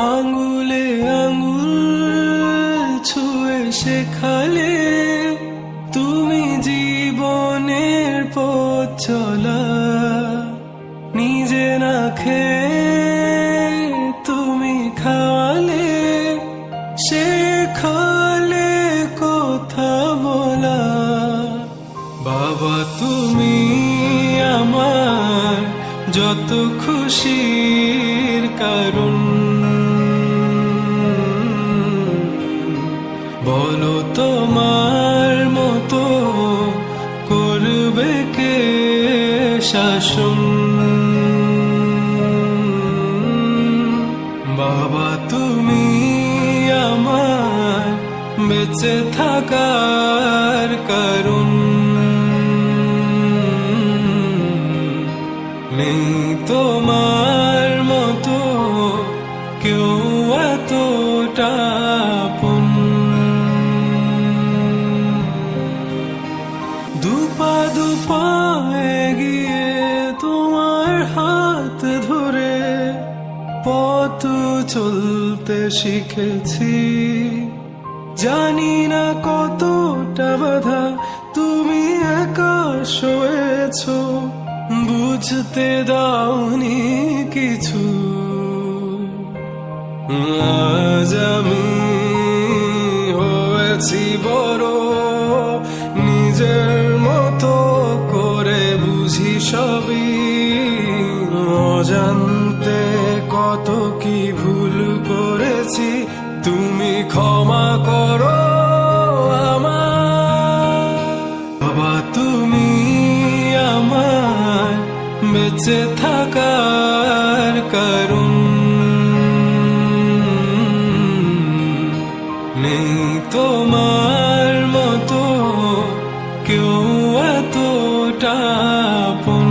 আঙ্গুলে আঙ্গুল ছুঁয়ে শেখালে তুমি জীবনের পথ চলা। নিজে না খেয়ে তুমি খাওয়ালে, শেখালে কথা বলা। বাবা তুমি আমার যত খুশির কারণ, বলো তোমার মতো করবে কে শাসন। বাবা তুমি আমার বেঁচে থাকার কারণ, নেই তোমার মতো কেউ এতটা আপন। দুপা দুপা এগিয়ে তোমার হাত ধরে পথ চলতে শিখেছি। জানি না কতটা বাধা তুমি একা সয়েছ, বুঝতে দাওনি কিছু। আজ আমি হয়েছি বড়, নিজের মতো করে বুঝি সবই। অজান্তে কত কি ভুল করেছি, তুমি ক্ষমা করো আমার। বাবা তুমি আমার বেঁচে থাকার কারণ, নেই তোমার মতো কেউ এতটা আপন।